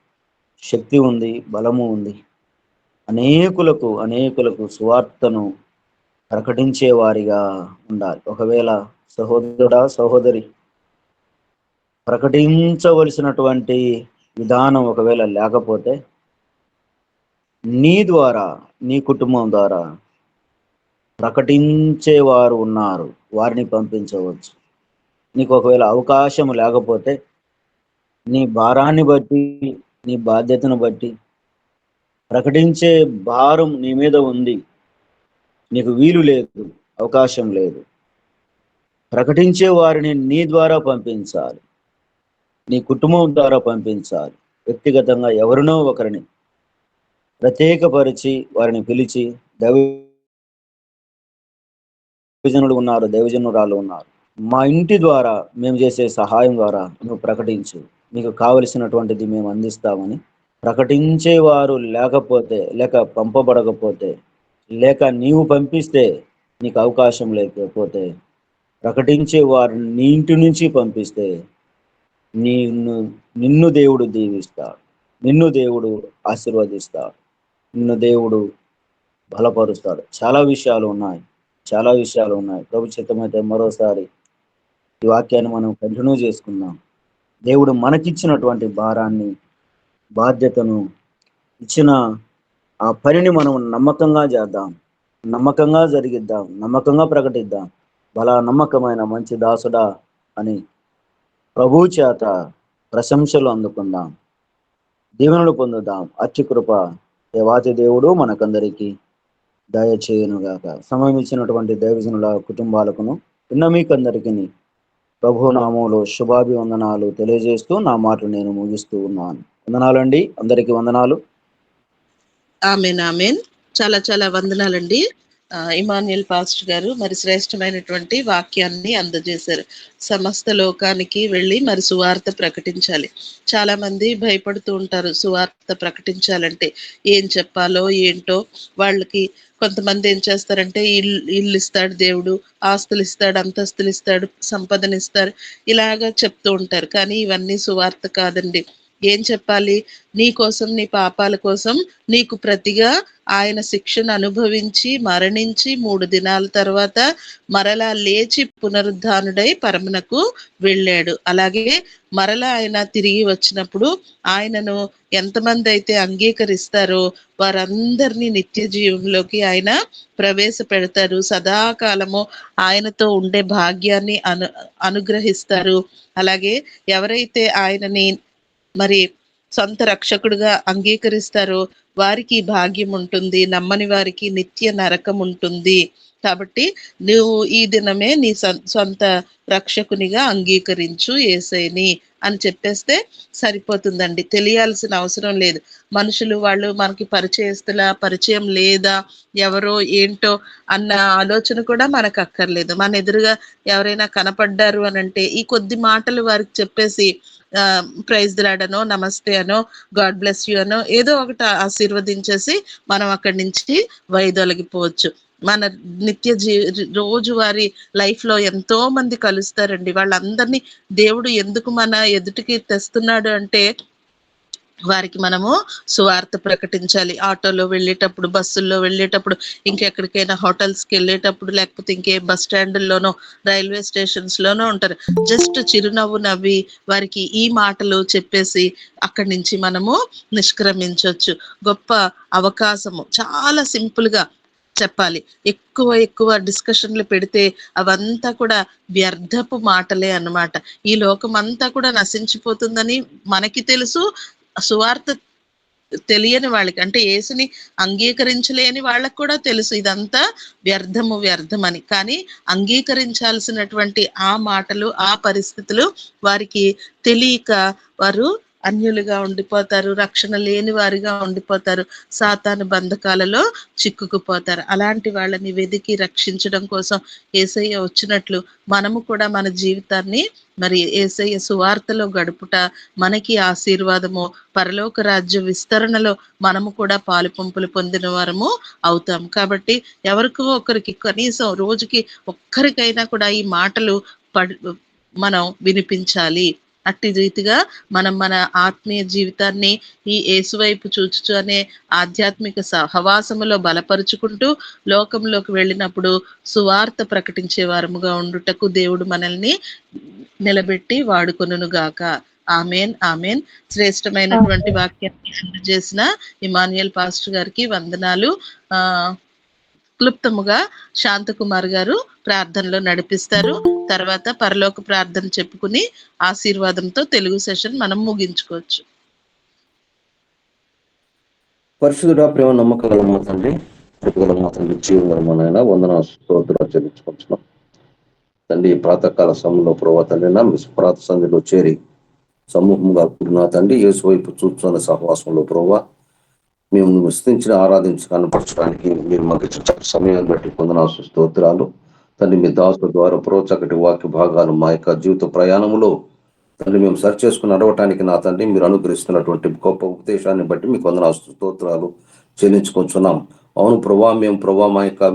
శక్తి ఉంది, బలము ఉంది. అనేకులకు సువార్తను ప్రకటించే వారిగా ఉండాలి. ఒకవేళ సహోదరుడా, సహోదరి, ప్రకటించవలసినటువంటి విధానం ఒకవేళ లేకపోతే, నీ ద్వారా, నీ కుటుంబం ద్వారా ప్రకటించేవారు ఉన్నారు, వారిని పంపించవచ్చు. నీకు ఒకవేళ అవకాశం లేకపోతే, నీ భారాన్ని బట్టి, నీ బాధ్యతను బట్టి ప్రకటించే భారం నీ మీద ఉంది, నీకు వీలు లేదు, అవకాశం లేదు, ప్రకటించే వారిని నీ ద్వారా పంపించాలి, నీ కుటుంబం ద్వారా పంపించాలి. వ్యక్తిగతంగా ఎవరినో ఒకరిని ప్రత్యేకపరిచి వారిని పిలిచి, దైవజనురాలు ఉన్నారు, మా ఇంటి ద్వారా మేము చేసే సహాయం ద్వారా నువ్వు ప్రకటించు, నీకు కావలసినటువంటిది మేము అందిస్తామని ప్రకటించేవారు లేకపోతే, లేక పంపబడకపోతే, లేక నీవు పంపిస్తే నీకు అవకాశం లేకపోతే, ప్రకటించే వారిని నీ ఇంటి నుంచి పంపిస్తే నిన్ను దేవుడు దీవిస్తాడు, నిన్ను దేవుడు ఆశీర్వదిస్తాడు, నిన్ను దేవుడు బలపరుస్తాడు. చాలా విషయాలు ఉన్నాయి. ప్రభు చిత్తమైతే మరోసారి ఈ వాక్యాన్ని మనం కంటిన్యూ చేసుకుందాం. దేవుడు మనకిచ్చినటువంటి భారాన్ని, బాధ్యతను ఇచ్చిన ఆ పనిని మనం నమ్మకంగా చేద్దాం, నమ్మకంగా జరిగిద్దాం, నమ్మకంగా ప్రకటిద్దాం. బలా నమ్మకమైన మంచి దాసుడా అని ప్రభు చేత ప్రశంసలు అందుకుందాం, దీవెనలు పొందుదాం. అత్యుకృప దేవాతి దేవుడు మనకందరికీ దయచేయునుగాక. సమయం ఇచ్చినటువంటి దైవజనుల కుటుంబాలకును విన్న మీకందరికీ ప్రభు నామములో శుభాభివందనాలు తెలియజేస్తూ నా మాటలు నేను ముగిస్తూ ఉన్నాను. వందనాలండి, అందరికీ వందనాలు. ఆమెన్. చాలా చాలా వందనాలండి. ఇమాన్యుయల్ పాస్టర్ గారు మరి శ్రేష్టమైనటువంటి వాక్యాన్ని అందజేశారు. సమస్త లోకానికి వెళ్ళి మరి సువార్త ప్రకటించాలి. చాలా మంది భయపడుతూ ఉంటారు సువార్త ప్రకటించాలంటే. ఏం చెప్పాలో ఏంటో వాళ్ళకి. కొంతమంది ఏం చేస్తారంటే ఇల్లు ఇస్తాడు దేవుడు, ఆస్తులు ఇస్తాడు, అంతస్తులు ఇస్తాడు, సంపదనిస్తారు, ఇలాగా చెప్తూ ఉంటారు. కానీ ఇవన్నీ సువార్త కాదండి. ఏం చెప్పాలి? నీ కోసం, నీ పాపాల కోసం నీకు ప్రతిగా ఆయన శిక్షను అనుభవించి మరణించి 3 దినాల తర్వాత మరలా లేచి పునరుద్ధానుడై పరమునకు వెళ్ళాడు. అలాగే మరలా ఆయన తిరిగి వచ్చినప్పుడు ఆయనను ఎంతమంది అయితే అంగీకరిస్తారో వారందరినీ నిత్య జీవంలోకి ఆయన ప్రవేశపెడతారు. సదాకాలము ఆయనతో ఉండే భాగ్యాన్ని అనుగ్రహిస్తారు. అలాగే ఎవరైతే ఆయనని మరి సొంత రక్షకుడుగా అంగీకరిస్తారో వారికి భాగ్యం ఉంటుంది, నమ్మని వారికి నిత్య నరకం ఉంటుంది. కాబట్టి నువ్వు ఈ దినమే నీ సొంత రక్షకునిగా అంగీకరించు యేసయ్యని అని చెప్పేస్తే సరిపోతుందండి. తెలియాల్సిన అవసరం లేదు. మనుషులు వాళ్ళు మనకి పరిచయం లేదా, ఎవరో ఏంటో అన్న ఆలోచన కూడా మనకు అక్కర్లేదు. మన ఎదురుగా ఎవరైనా కనపడ్డారు అని అంటే ఈ కొద్ది మాటలు వారికి చెప్పేసి ప్రైజ్ దిలాడనో, నమస్తే అనో, గాడ్ బ్లెస్ యూ అనో ఏదో ఒకటి ఆశీర్వదించేసి మనం అక్కడి నుంచి వైదొలగిపోవచ్చు. మన నిత్య రోజువారి లైఫ్ లో ఎంతో మంది కలుస్తారండి. వాళ్ళందరినీ దేవుడు ఎందుకు మన ఎదుటికి తెస్తున్నాడు అంటే వారికి మనము సువార్త ప్రకటించాలి. ఆటోలో వెళ్ళేటప్పుడు, బస్సుల్లో వెళ్ళేటప్పుడు, ఇంకెక్కడికైనా హోటల్స్కి వెళ్ళేటప్పుడు, లేకపోతే ఇంకే బస్ స్టాండ్ల్లోనో రైల్వే స్టేషన్స్ లోనో ఉంటారు. జస్ట్ చిరునవ్వు నవ్వి వారికి ఈ మాటలు చెప్పేసి అక్కడి నుంచి మనము నిష్క్రమించవచ్చు. గొప్ప అవకాశము. చాలా సింపుల్ గా చెప్పాలి. ఎక్కువ డిస్కషన్లు పెడితే అవంతా కూడా వ్యర్థపు మాటలే అన్నమాట. ఈ లోకం అంతా కూడా నశించిపోతుందని మనకి తెలుసు. సువార్త తెలియని వాళ్ళకి, అంటే యేసుని అంగీకరించలేని వాళ్ళకు కూడా తెలుసు ఇదంతా వ్యర్థమని. కానీ అంగీకరించాల్సినటువంటి ఆ మాటలు, ఆ పరిస్థితులు వారికి తెలియక వారు అన్యులుగా ఉండిపోతారు, రక్షణ లేని వారిగా ఉండిపోతారు, సాతాను బంధకాలలో చిక్కుకుపోతారు. అలాంటి వాళ్ళని వెదికి రక్షించడం కోసం యేసయ్య వచ్చినట్లు మనము కూడా మన జీవితాన్ని మరి యేసయ్య సువార్తలో గడుపుట మనకి ఆశీర్వాదము. పరలోక రాజ్య విస్తరణలో మనము కూడా పాలు పంపులు పొందిన వారము అవుతాం. కాబట్టి ఎవరికో ఒకరికి, కనీసం రోజుకి ఒక్కరికైనా కూడా ఈ మాటలు మనం వినిపించాలి. అట్టి రీతిగా మనం మన ఆత్మీయ జీవితాన్ని ఈ యేసువైపు చూచుచు అనే ఆధ్యాత్మిక సహవాసములో బలపరుచుకుంటూ లోకంలోకి వెళ్ళినప్పుడు సువార్త ప్రకటించే వారముగా ఉండుటకు దేవుడు మనల్ని నిలబెట్టి వాడుకొనును గాక. Amen, amen. శ్రేష్టమైనటువంటి వాక్యాన్ని అందజేసిన ఇమాన్యుయల్ పాస్టర్ గారికి వందనాలు. క్లుప్తముగా శాంతకుమార్ గారు ప్రార్థనలో నడిపిస్తారు. తర్వాత పరలోక ప్రార్థన చెప్పుకుని ఆశీర్వాదంతో తెలుగు సెషన్ మనం ముగించుకోవచ్చు. పరిశుద్ధుడా, ప్రేమ, నమ్మకాల మా తండ్రి, మా తండ్రి, జీవన వందన స్తోత్రాలు చెల్లించుకుంటున్నాం తండ్రి. ప్రాతకాల సమయంలో ప్రభావ తండ్రి మీ ప్రాత సంధిలో చేరి సమూహంగా కూడిన తండ్రి యేసు వైపు చూస్తున్న సహవాసంలో ప్రభావ మేము విస్తరించిన ఆరాధించి కనపరచడానికి మీరు మాకు ఇచ్చిన సమయాన్ని బట్టి పొందిన స్తోత్రాలు తండ్రి. మీ దాసుల ద్వారా ప్రోచకటి వాక్య భాగాలు మా యొక్క జీవిత ప్రయాణంలో తండ్రి మేము సరి చేసుకుని నడవటానికి నా తండ్రి మీరు అనుగ్రహిస్తున్నటువంటి గొప్ప ఉపదేశాన్ని బట్టి మీకు వందన స్తోత్రాలు చెల్లించుకుంటున్నాం. అవును ప్రభా, మేము ప్రభా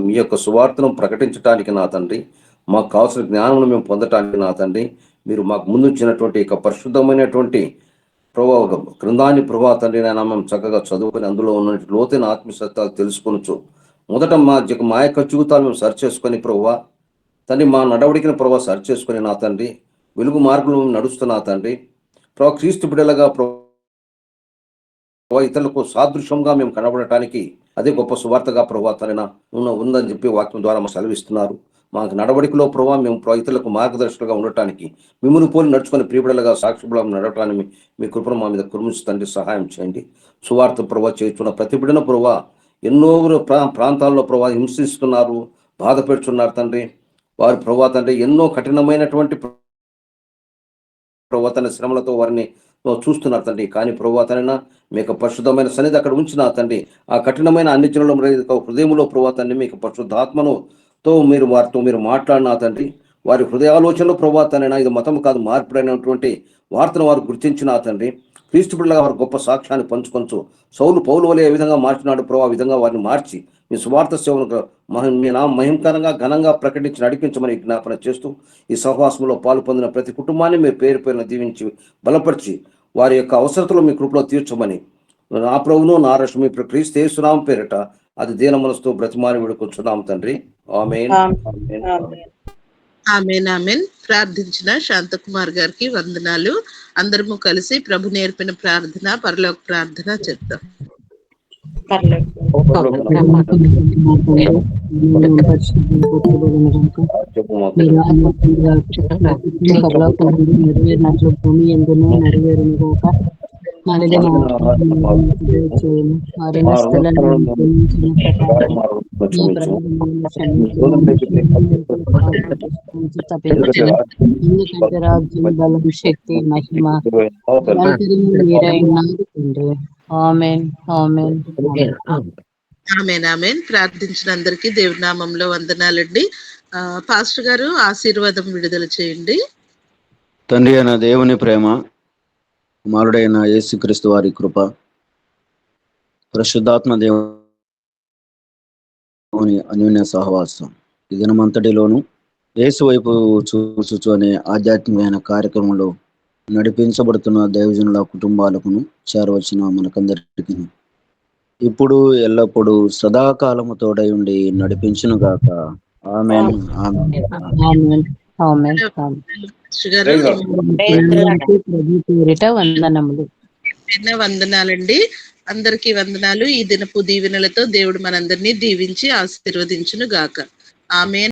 మీ యొక్క సువార్తను ప్రకటించడానికి నా తండ్రి మాకు కావాల్సిన జ్ఞానం మేము పొందటానికి నా తండ్రి మీరు మాకు ముందుచ్చినటువంటి ఇక పరిశుద్ధమైనటువంటి ప్రభావ గ్రంథాన్ని ప్రభా తండ్రి నాయన మేము చక్కగా చదువుకొని అందులో ఉన్న లోతైన ఆత్మసత్యాలు తెలుసుకొనొచ్చు. మొదట మా యొక్క జీవితాలు మేము సరి చేసుకొని ప్రభా తండ్రి మా నడవడికిన ప్రభావ సరి చేసుకొని నా తండ్రి వెలుగు మార్గంలో నడుస్తున్నా తండ్రి ప్రభా క్రీస్తు బిడ్డలుగా ప్రభా ఇతరులకు సాదృశ్యంగా మేము కనబడటానికి అదే గొప్ప సువార్తగా ప్రభా తన ఉందని చెప్పి వాక్యం ద్వారా మాకు సెలవిస్తున్నారు. మాకు నడవడికలో ప్రభావ మేము ఇతరులకు మార్గదర్శకులుగా ఉండటానికి మిమ్మల్ని పోలి నడుచుకొని ప్రియబిడలుగా సాక్షిబులం నడవటానికి మీ కృపను మా మీద కురుమించండి, సహాయం చేయండి. సువార్త ప్రభావ చేస్తున్న ప్రతి బిడ్డన ప్రభావ ఎన్నో ప్రాంతాల్లో ప్రభావ హింసిస్తున్నారు, బాధ పెడుతున్నారు తండ్రి. వారి ప్రభావ తండ్రి ఎన్నో కఠినమైనటువంటి ప్రభావ తన శ్రమలతో వారిని చూస్తున్నారు తండ్రి. కానీ ప్రభువా తండ్రి మీకు పరిశుద్ధమైన సన్నిధి అక్కడ ఉంచిన తండ్రి, ఆ కఠినమైన అన్ని జనుల హృదయంలో ప్రభువా తండ్రి మీకు పరిశుద్ధాత్మతో వారితో మీరు మాట్లాడినా తండ్రి, వారి హృదయాలోచనలో ప్రభువా తండ్రి ఇది మతం కాదు మార్పుడైనటువంటి వార్తను వారు గుర్తించిన తండ్రి, క్రీస్తు బిడ్డలుగా వారు గొప్ప సాక్ష్యాన్ని పంచుకొంచు సౌలు పౌలు వలె ఏ విధంగా మార్చినాడు ప్రభు, ఆ విధంగా వారిని మార్చి మీ సువార్త సేవను మీ మహిమకరంగా ఘనంగా ప్రకటించి నడిపించమని జ్ఞాపన చేస్తూ ఈ సహవాసంలో పాలు పొందిన ప్రతి కుటుంబాన్ని మీరు పేరు పేరున దీవించి బలపరిచి వారి యొక్క అవసరతలు మీ కృపలో తీర్చమని నా ప్రభువును నా రక్షణ క్రీస్తు యేసునామం పేరిట అది దీన మనసుతో బ్రతిమాని విడుకొచ్చున్నాం తండ్రి. ఆమేన్. ఆమేన్ ఆమేన్. ప్రార్థించిన శాంతకుమార్ గారికి వందనాలు. అందరము కలిసి ప్రభు నేర్పిన ప్రార్థన పరలోక ప్రార్థన చెప్తాం. నెరవేరినట్లు భూమి ఎందునో నెరవేరును గాక. ఎందుకంటే రాజ్యం బలం శక్తి మహిమ ఆమేన్ ఆమేన్ ఆమేన్ ఆమేన్. ప్రార్థించిన అందరికీ దేవుడి నామంలో వందనాలండి. పాస్టర్ గారు ఆశీర్వాదం విడుదల చేయండి. తండ్రి అయిన దేవుని ప్రేమ, కుమారుడైన యేసుక్రీస్తు వారి కృప, పరిశుద్ధాత్మ దేవుని అన్యోన్య సహవాసం ఈ దినమంతటిలోను యేసు వైపు చూచుచు అనే ఆధ్యాత్మికమైన కార్యక్రమంలో నడిపించబడుతున్న దైవజనుల కుటుంబాలకును చేరవచ్చిన మనకందరికీ ఇప్పుడు ఎల్లప్పుడూ సదాకాలము తోడై ఉండి నడిపించును గాక. ఆమేన్ ఆమేన్ ఆమేన్. వందనాలండి. అందరికీ వందనాలు. ఈ దినపు దీవెనలతో దేవుడు మనందరినీ దీవించి ఆశీర్వదించును గాక. ఆమేన్.